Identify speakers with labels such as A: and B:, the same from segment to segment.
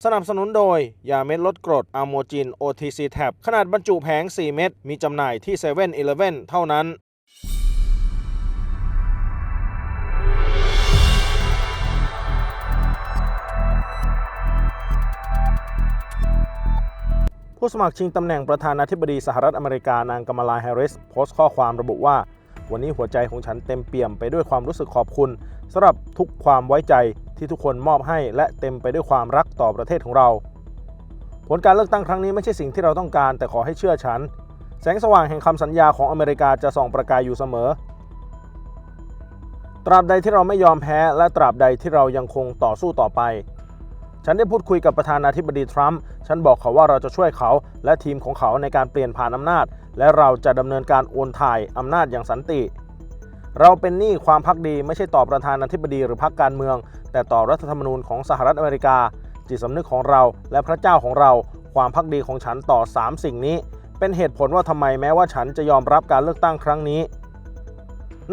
A: สนับสนุนโดยยาเม็ดลดกรดอะโมจิน OTC แท็บขนาดบรรจุแผง4เม็ดมีจำหน่ายที่7-11 เท่านั้นผู้สมัครชิงตำแหน่งประธานาธิบดีสหรัฐอเมริกานางกามาลา แฮร์ริสโพสต์ข้อความระบุว่าวันนี้หัวใจของฉันเต็มเปี่ยมไปด้วยความรู้สึกขอบคุณสำหรับทุกความไว้ใจที่ทุกคนมอบให้และเต็มไปด้วยความรักต่อประเทศของเราผลการเลือกตั้งครั้งนี้ไม่ใช่สิ่งที่เราต้องการแต่ขอให้เชื่อฉันแสงสว่างแห่งคำสัญญาของอเมริกาจะส่องประกายอยู่เสมอตราบใดที่เราไม่ยอมแพ้และตราบใดที่เรายังคงต่อสู้ต่อไปฉันได้พูดคุยกับประธานาธิบดีทรัมป์ฉันบอกเขาว่าเราจะช่วยเขาและทีมของเขาในการเปลี่ยนผ่านอำนาจและเราจะดำเนินการโอนถ่ายอำนาจอย่างสันติเราเป็นหนี้ความภักดีไม่ใช่ต่อประธานาธิบดีหรือพรรคการเมืองแต่ต่อรัฐธรรมนูญของสหรัฐอเมริกาจิตสำนึกของเราและพระเจ้าของเราความภักดีของฉันต่อ3สิ่งนี้เป็นเหตุผลว่าทำไมแม้ว่าฉันจะยอมรับการเลือกตั้งครั้งนี้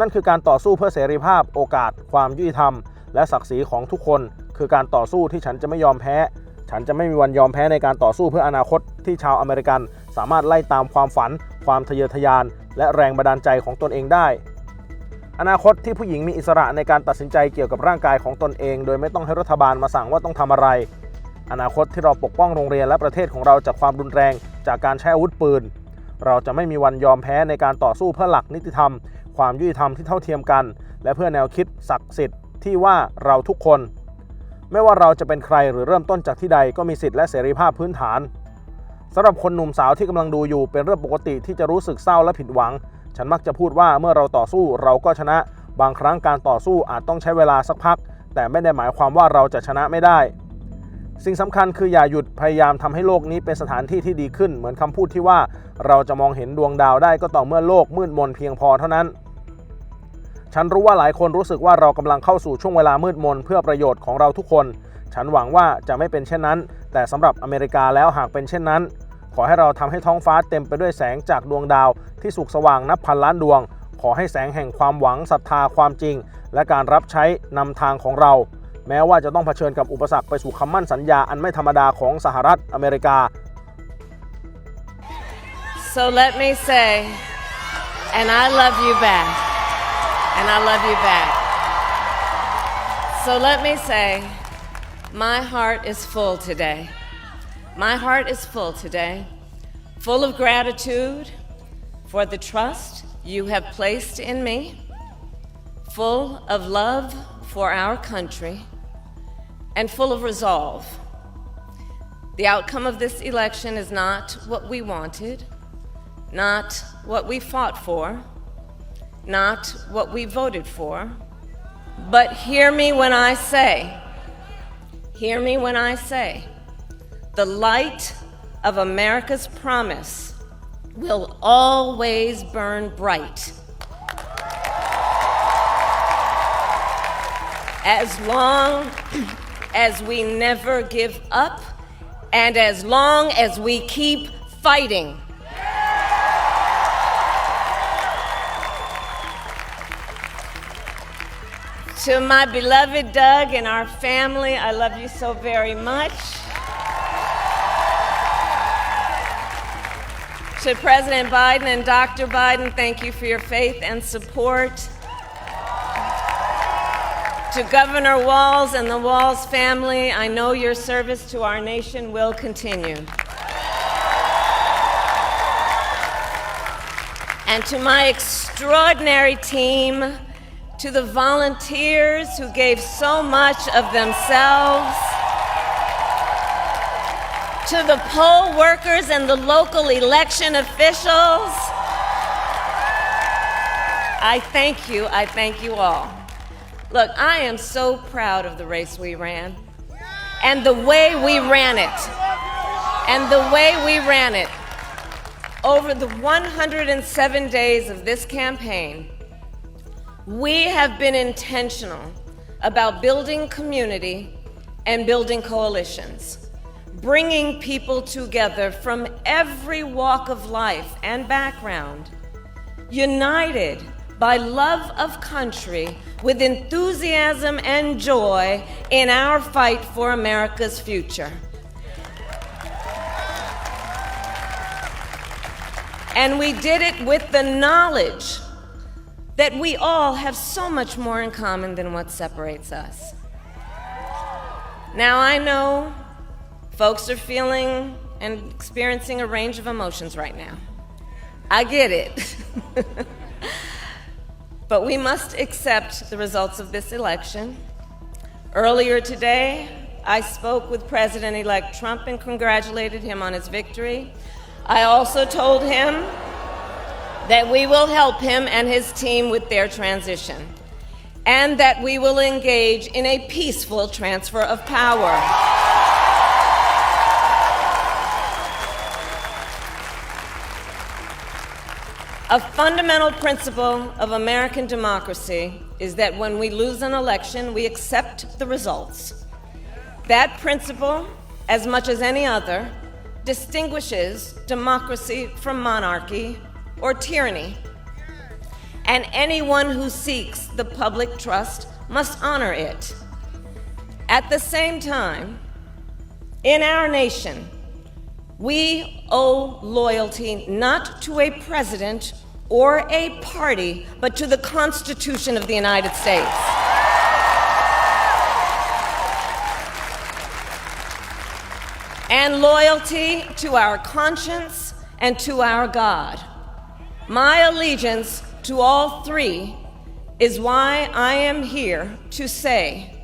A: นั่นคือการต่อสู้เพื่อเสรีภาพโอกาสความยุติธรรมและศักดิ์ศรีของทุกคนคือการต่อสู้ที่ฉันจะไม่ยอมแพ้ฉันจะไม่มีวันยอมแพ้ในการต่อสู้เพื่ออนาคตที่ชาวอเมริกันสามารถไล่ตามความฝันความทะเยอทะยานและแรงบันดาลใจของตนเองได้อนาคตที่ผู้หญิงมีอิสระในการตัดสินใจเกี่ยวกับร่างกายของตนเองโดยไม่ต้องให้รัฐบาลมาสั่งว่าต้องทำอะไรอนาคตที่เราปกป้องโรงเรียนและประเทศของเราจากความรุนแรงจากการใช้อาวุธปืนเราจะไม่มีวันยอมแพ้ในการต่อสู้เพื่อหลักนิติธรรมความยุติธรรมที่เท่าเทียมกันและเพื่อแนวคิดศักดิ์สิทธิ์ที่ว่าเราทุกคนไม่ว่าเราจะเป็นใครหรือเริ่มต้นจากที่ใดก็มีสิทธิและเสรีภาพพื้นฐานสำหรับคนหนุ่มสาวที่กำลังดูอยู่เป็นเรื่องปกติที่จะรู้สึกเศร้าและผิดหวังฉันมักจะพูดว่าเมื่อเราต่อสู้เราก็ชนะบางครั้งการต่อสู้อาจต้องใช้เวลาสักพักแต่ไม่ได้หมายความว่าเราจะชนะไม่ได้สิ่งสำคัญคืออย่าหยุดพยายามทำให้โลกนี้เป็นสถานที่ที่ดีขึ้นเหมือนคำพูดที่ว่าเราจะมองเห็นดวงดาวได้ก็ต่อเมื่อโลกมืดมนเพียงพอเท่านั้นฉันรู้ว่าหลายคนรู้สึกว่าเรากำลังเข้าสู่ช่วงเวลามืดมนเพื่อประโยชน์ของเราทุกคนฉันหวังว่าจะไม่เป็นเช่นนั้นแต่สำหรับอเมริกาแล้วหากเป็นเช่นนั้นขอให้เราทำให้ท้องฟ้าเต็มไปด้วยแสงจากดวงดาวที่สุกสว่างนับพันล้านดวงขอให้แสงแห่งความหวังศรัทธาความจริงและการรับใช้นำทางของเราแม้ว่าจะต้องเผชิญกับอุปสรรคไปสู่คำมั่นสัญญาอันไม่ธรรมดาของสหรัฐอเมริกา
B: So let me say and I love you back and I love you back So let me say my heart is full today My heart is full today full of gratitude for the trust you have placed in me full of love for our country and full of resolve. The outcome of this election is not what we wanted, not what we fought for, not what we voted for, but hear me when I say, the light of America's promise will always burn bright. As long as we never give up and as long as we keep fighting. To my beloved Doug and our family, I love you so very much. To President Biden and Dr. Biden, thank you for your faith and support. To Governor Walz and the Walz family, I know your service to our nation will continue. And to my extraordinary team, to the volunteers who gave so much of themselves, to the poll workers and the local election officials, I thank you all. Look, I am so proud of the race we ran and the way we ran it. Over the 107 days of this campaign, we have been intentional about building community and building coalitions, bringing people together from every walk of life and background, united by love of country with enthusiasm and joy in our fight for America's future. And we did it with the knowledge that we all have so much more in common than what separates us. Now, I know folks are feeling and experiencing a range of emotions right now. I get it. But we accept accept the results of this election. Earlier today, I spoke with President-elect Trump and congratulated him on his victory. I also told him that we will help him and his team with their transition, and that we will engage in a peaceful transfer of power. A fundamental principle of American democracy is that when we lose an election, we accept the results. That principle, as much as any other, distinguishes democracy from monarchy or tyranny. And anyone who seeks the public trust must honor it. At the same time, in our nation, we owe loyalty not to a president or a party, but to the Constitution of the United States. And loyalty to our conscience and to our God. My allegiance to all three is why I am here to say,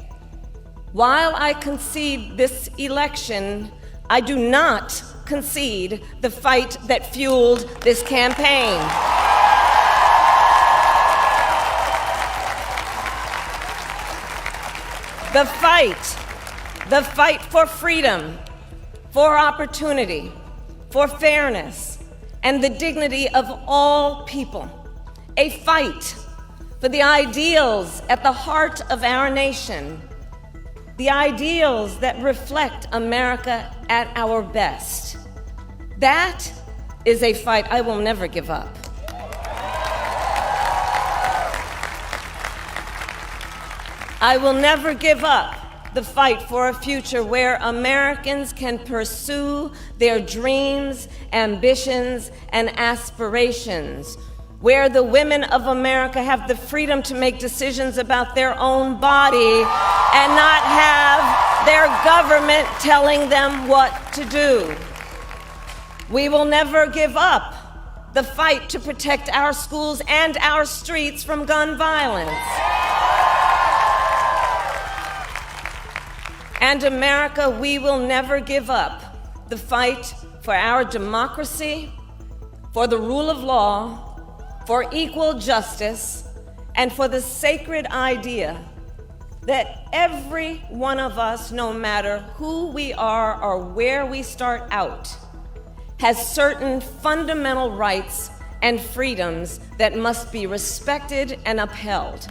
B: while I concede this election, I do not concede the fight that fueled this campaign. The fight for freedom, for opportunity, for fairness, and the dignity of all people. A fight for the ideals at the heart of our nation, the ideals that reflect America at our best. That is a fight I will never give up. I will never give up the fight for a future where Americans can pursue their dreams, ambitions, and aspirations, where the women of America have the freedom to make decisions about their own body and not have their government telling them what to do. We will never give up the fight to protect our schools and our streets from gun violence. And America, we will never give up the fight for our democracy, for the rule of law, for equal justice, and for the sacred idea that every one of us, no matter who we are or where we start out, has certain fundamental rights and freedoms that must be respected and upheld.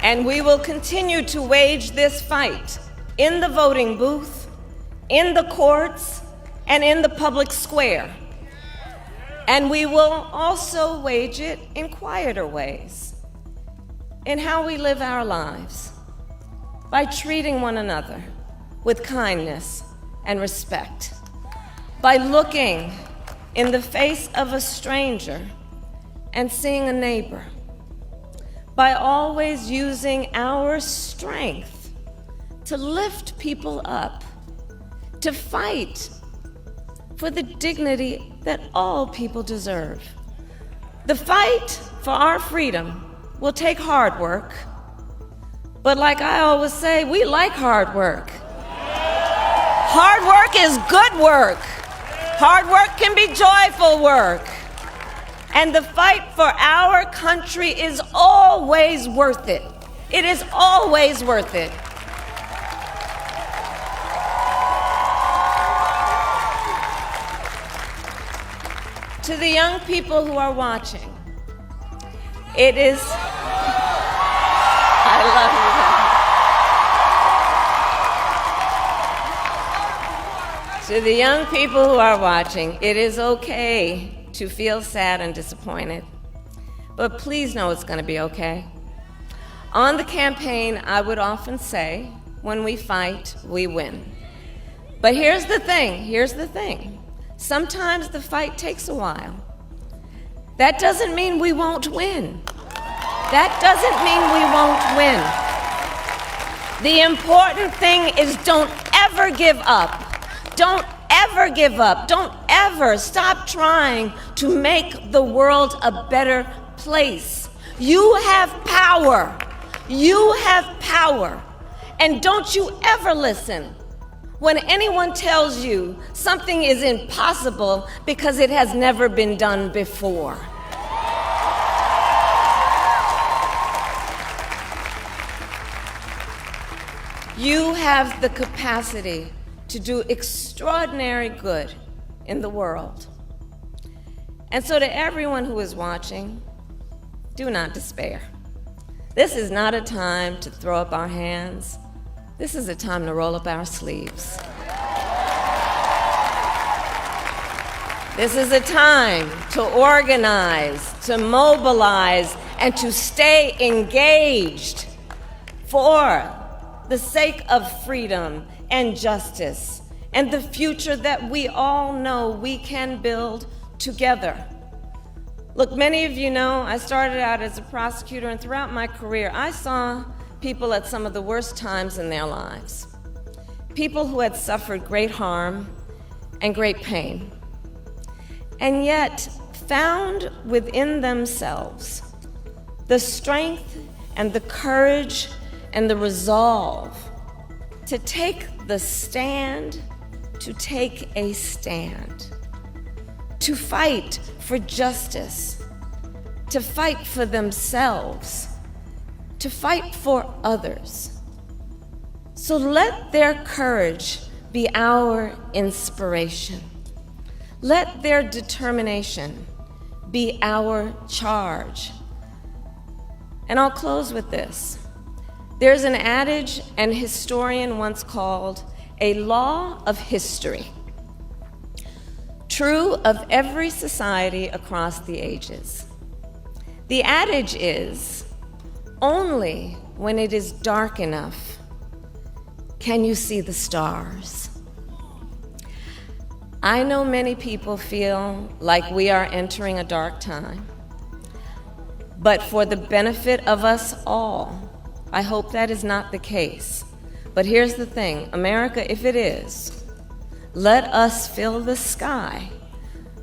B: And we will continue to wage this fight in the voting booth, in the courts, and in the public square. And we will also wage it in quieter ways, in how we live our lives, by treating one another with kindness and respect, by looking in the face of a stranger and seeing a neighbor, by always using our strength to lift people up, to fight for the dignity that all people deserve. The fight for our freedom will take hard work, but like I always say, we like hard work. Hard work is good work. Hard work can be joyful work. And the fight for our country is always worth it. It is always worth it. To the young people who are watching, it is, I love you. To the young people who are watching, it is okay to feel sad and disappointed, but please know it's going to be okay. On the campaign, I would often say, when we fight, we win. But here's the thing. Sometimes the fight takes a while. That doesn't mean we won't win. The important thing is don't ever give up. Don't ever stop trying to make the world a better place. You have power. And don't you ever listen when anyone tells you something is impossible because it has never been done before. You have the capacity to do extraordinary good in the world. And so to everyone who is watching, do not despair. This is not a time to throw up our hands. This is a time to roll up our sleeves. This is a time to organize, to mobilize, and to stay engaged for the sake of freedom and justice and the future that we all know we can build together. Look, many of you know I started out as a prosecutor, and throughout my career, I saw people at some of the worst times in their lives. People who had suffered great harm and great pain, and yet found within themselves the strength and the courage and the resolve to take the stand, to take a stand, to fight for justice, to fight for themselves, to fight for others. So let their courage be our inspiration. Let their determination be our charge. And I'll close with this. There's an adage an historian once called a law of history, true of every society across the ages. The adage is, only when it is dark enough can you see the stars. I know many people feel like we are entering a dark time, but for the benefit of us all, I hope that is not the case. But here's the thing, America, if it is, let us fill the sky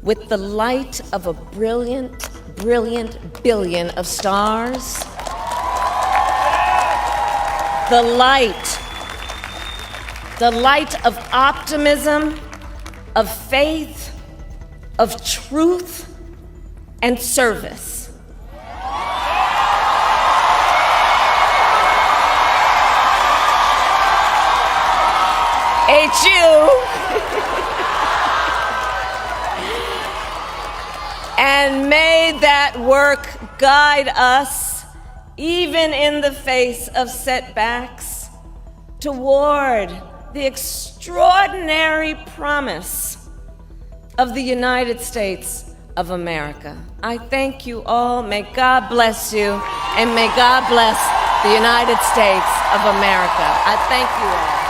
B: with the light of a brilliant, brilliant billion of stars. The light of optimism, of faith, of truth, and service. And may that work guide us, even in the face of setbacks, toward the extraordinary promise of the United States of America. I thank you all. May God bless you, and may God bless the United States of America. I thank you all.